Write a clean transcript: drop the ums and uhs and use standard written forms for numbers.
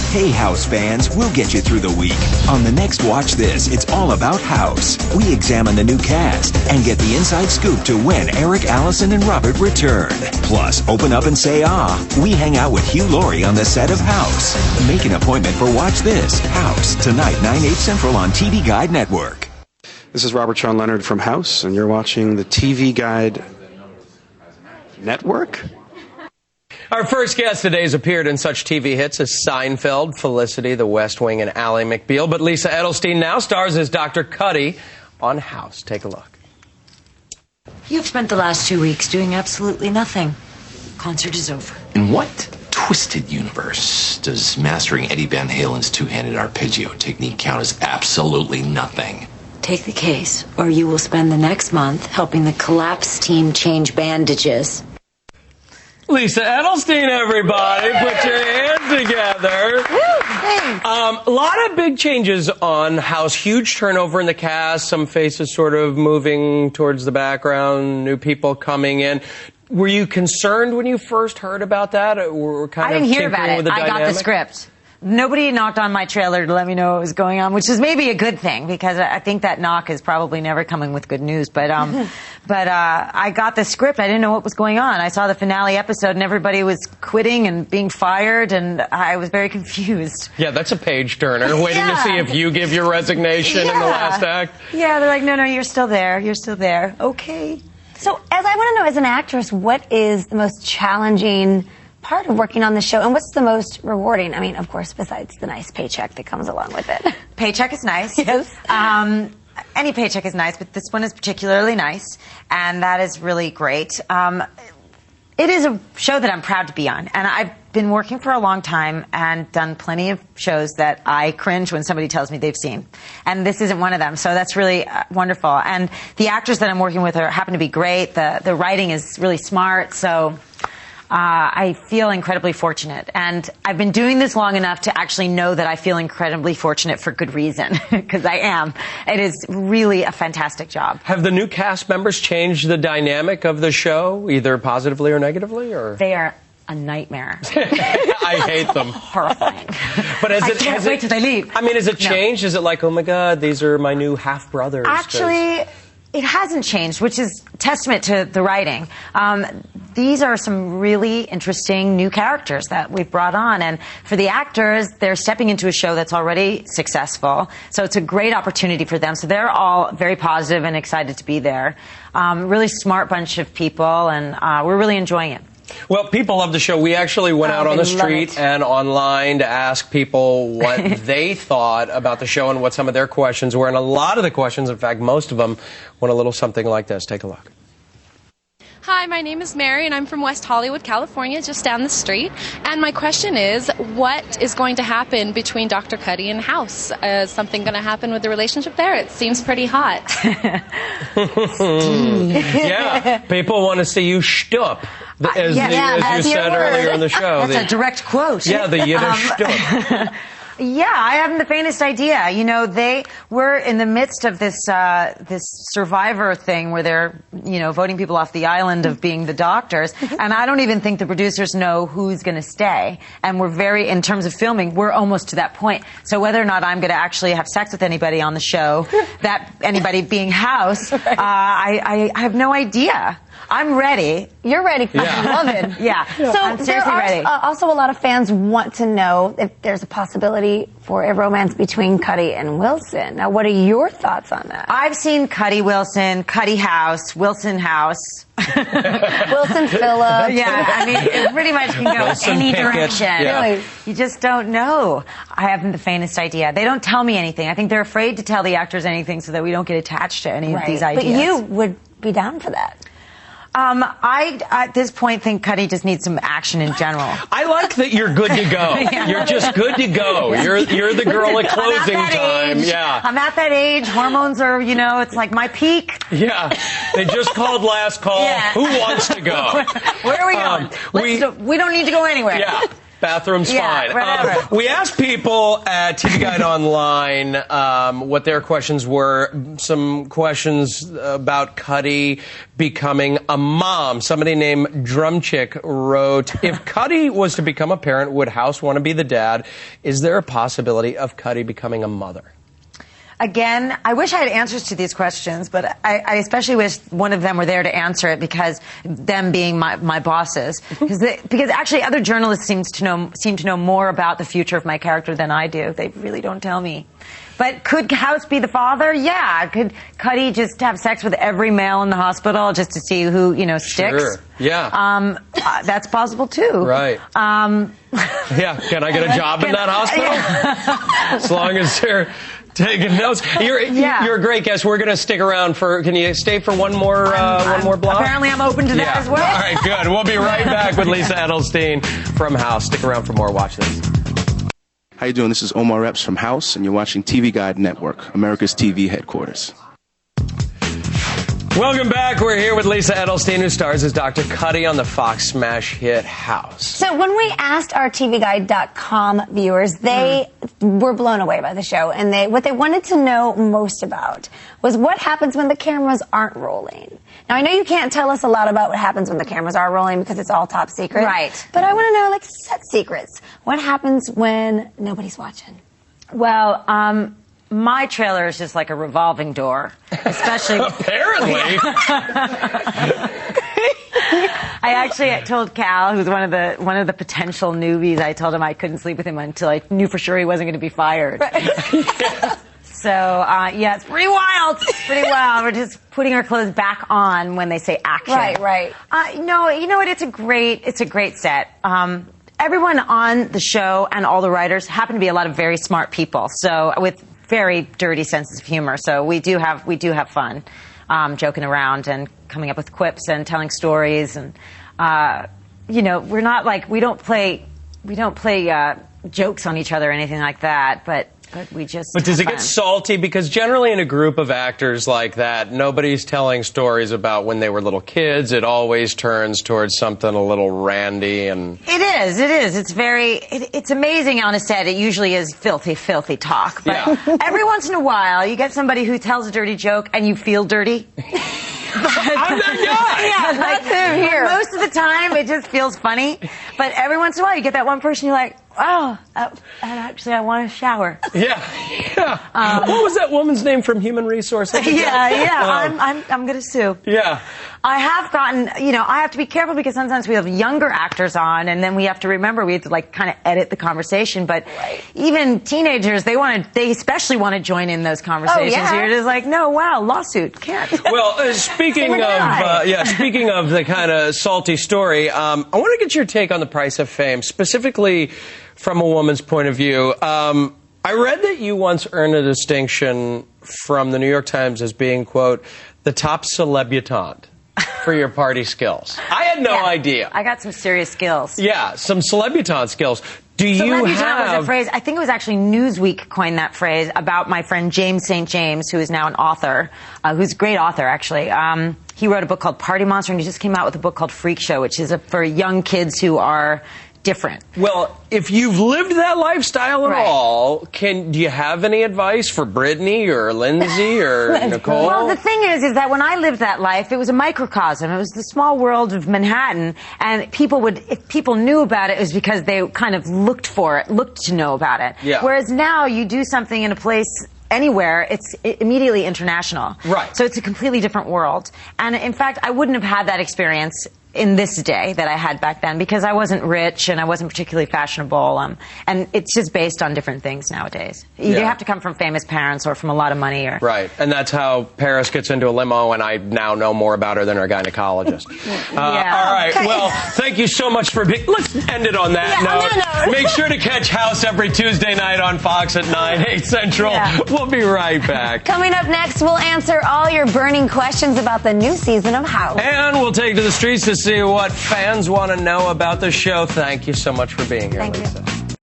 Hey, House fans, we'll get you through the week. On the next Watch This, it's all about House. We examine the new cast and get the inside scoop to when Eric, Allison, and Robert return. Plus, open up and say we hang out with Hugh Laurie on the set of House. Make an appointment for Watch This, House, tonight, 9/8 Central on TV Guide Network. This is Robert Sean Leonard from House, and you're watching the TV Guide Network? Our first guest today has appeared in such TV hits as Seinfeld, Felicity, The West Wing, and Ally McBeal. But Lisa Edelstein now stars as Dr. Cuddy on House. Take a look. You've spent the last 2 weeks doing absolutely nothing. Concert is over. In what twisted universe does mastering Eddie Van Halen's two-handed arpeggio technique count as absolutely nothing? Take the case, or you will spend the next month helping the Collapse team change bandages. Lisa Edelstein, everybody. Put your hands together. A lot of big changes on House. Huge turnover in the cast. Some faces sort of moving towards the background. New people coming in. Were you concerned when you first heard about that? I didn't hear about it. I got the script. Nobody knocked on my trailer to let me know what was going on, which is maybe a good thing because I think that knock is probably never coming with good news. But I got the script. I didn't know what was going on. I saw the finale episode and everybody was quitting and being fired, and I was very confused. Yeah, that's a page turner. Waiting to see if you give your resignation in the last act. Yeah, they're like, no, you're still there. You're still there. Okay. So, as I want to know, as an actress, what is the most challenging part of working on the show, and what's the most rewarding? I mean, of course, besides the nice paycheck that comes along with it. Paycheck is nice. Yes. Any paycheck is nice, but this one is particularly nice, and that is really great. It is a show that I'm proud to be on, and I've been working for a long time and done plenty of shows that I cringe when somebody tells me they've seen, and this isn't one of them, so that's really wonderful. And the actors that I'm working with happen to be great. The writing is really smart, so I feel incredibly fortunate, and I've been doing this long enough to actually know that I feel incredibly fortunate for good reason, because I am. It is really a fantastic job. Have the new cast members changed the dynamic of the show, either positively or negatively? Or they are a nightmare. I hate them. Horrifying. But I can't wait till they leave. I mean, has it changed? Is it like, oh my God, these are my new half-brothers? Actually, it hasn't changed, which is testament to the writing. These are some really interesting new characters that we've brought on. And for the actors, they're stepping into a show that's already successful. So it's a great opportunity for them. So they're all very positive and excited to be there. Really smart bunch of people, and we're really enjoying it. Well, people love the show. We actually went out on the street and online to ask people what they thought about the show and what some of their questions were. And a lot of the questions, in fact, most of them, went a little something like this. Take a look. Hi, my name is Mary, and I'm from West Hollywood, California, just down the street. And my question is, what is going to happen between Dr. Cuddy and House? Is something going to happen with the relationship there? It seems pretty hot. Yeah, people want to see you shtup, as you said earlier in the show. That's a direct quote. Yeah, the Yiddish shtup. Yeah, I haven't the faintest idea. You know, they were in the midst of this Survivor thing where they're, voting people off the island of being the doctors. And I don't even think the producers know who's going to stay. And in terms of filming, we're almost to that point. So whether or not I'm going to actually have sex with anybody on the show, that anybody being House, I have no idea. I'm ready. You're ready for I love it. Yeah. So I'm seriously ready. Also, a lot of fans want to know if there's a possibility for a romance between Cuddy and Wilson. Now, what are your thoughts on that? I've seen Cuddy Wilson, Cuddy House, Wilson House. Wilson Phillips. Yeah, I mean, it pretty much can go any direction. Yeah. Really. You just don't know. I haven't the faintest idea. They don't tell me anything. I think they're afraid to tell the actors anything so that we don't get attached to any of these ideas. But you would be down for that. I, at this point, think Cuddy just needs some action in general. I like that you're good to go. You're just good to go. You're the girl at closing time. Yeah. I'm at that age. Hormones are, it's like my peak. Yeah. They just called last call. Yeah. Who wants to go? Where are we going? We don't need to go anywhere. Yeah. Bathroom's Yeah, fine. whatever. We asked people at TV Guide Online what their questions were. Some questions about Cuddy becoming a mom. Somebody named Drumchick wrote, if Cuddy was to become a parent, would House want to be the dad? Is there a possibility of Cuddy becoming a mother? Again, I wish I had answers to these questions, but I especially wish one of them were there to answer it, because them being my bosses. Because actually other journalists seem to know more about the future of my character than I do. They really don't tell me. But could House be the father? Yeah. Could Cuddy just have sex with every male in the hospital just to see who, sticks? Sure. Yeah. That's possible too. Right. Yeah. Can I get a job in that hospital? Yeah. As long as they're taking notes. You're a great guest. We're going to stick around can you stay for one more block? Apparently I'm open to that as well. All right, good. We'll be right back with Lisa Edelstein from House. Stick around for more. Watch this. How you doing? This is Omar Epps from House, and you're watching TV Guide Network, America's TV headquarters. Welcome back. We're here with Lisa Edelstein, who stars as Dr. Cuddy on the Fox smash hit House. So when we asked our TVGuide.com viewers, they were blown away by the show, and what they wanted to know most about was what happens when the cameras aren't rolling. Now, I know you can't tell us a lot about what happens when the cameras are rolling because it's all top secret. Right. But I want to know, set secrets. What happens when nobody's watching? Well, my trailer is just like a revolving door, especially. Apparently. I told Cal, who's one of the potential newbies, I told him I couldn't sleep with him until I knew for sure he wasn't going to be fired. Yeah. So, it's pretty wild. It's pretty wild. We're just putting our clothes back on when they say action. Right. No, you know what? It's a great set. Everyone on the show and all the writers happen to be a lot of very smart people. So, with very dirty senses of humor. So we do have fun, joking around and coming up with quips and telling stories. And, we're not we don't play jokes on each other or anything like that, but we just. But does it fun. get salty? Because generally in a group of actors like that, nobody's telling stories about when they were little kids. It always turns towards something a little randy and. It is. It's amazing on a set. It usually is filthy talk. But every once in a while, you get somebody who tells a dirty joke and you feel dirty. I'm that guy. Yeah, that's him here. Most of the time, it just feels funny. But every once in a while, you get that one person you're like, oh, actually, I want to shower. Yeah. What was that woman's name from Human Resources? I'm going to sue. Yeah. I have gotten, I have to be careful because sometimes we have younger actors on, and then we have to remember we have to kind of edit the conversation. But even teenagers, they especially want to join in those conversations. Oh, yeah. You're just like, no, wow, lawsuit, can't. Well, speaking of the kind of salty story, I want to get your take on the price of fame, specifically from a woman's point of view. I read that you once earned a distinction from the New York Times as being, quote, the top celebutante for your party skills. I had no idea. I got some serious skills. Yeah, some celebutante skills. Do you have... was a phrase, I think it was actually Newsweek coined that phrase about my friend James St. James, who is now an author, who's a great author, actually. He wrote a book called Party Monster, and he just came out with a book called Freak Show, which is for young kids who are different. Well, if you've lived that lifestyle at all, do you have any advice for Brittany or Lindsay or Nicole? Well, the thing is that when I lived that life, it was a microcosm. It was the small world of Manhattan, and if people knew about it, it was because they kind of looked to know about it. Yeah. Whereas now, you do something in a place anywhere, it's immediately international. Right. So it's a completely different world. And in fact, I wouldn't have had that experience in this day that I had back then because I wasn't rich and I wasn't particularly fashionable. And it's just based on different things nowadays. You have to come from famous parents or from a lot of money. Right. And that's how Paris gets into a limo, and I now know more about her than her gynecologist. All right. Okay. Well, thank you so much for being... Let's end it on that note. Make sure to catch House every Tuesday night on Fox at 9, 8 Central. Yeah. We'll be right back. Coming up next, we'll answer all your burning questions about the new season of House. And we'll take to the streets to see what fans want to know about the show. Thank you so much for being here, Lisa.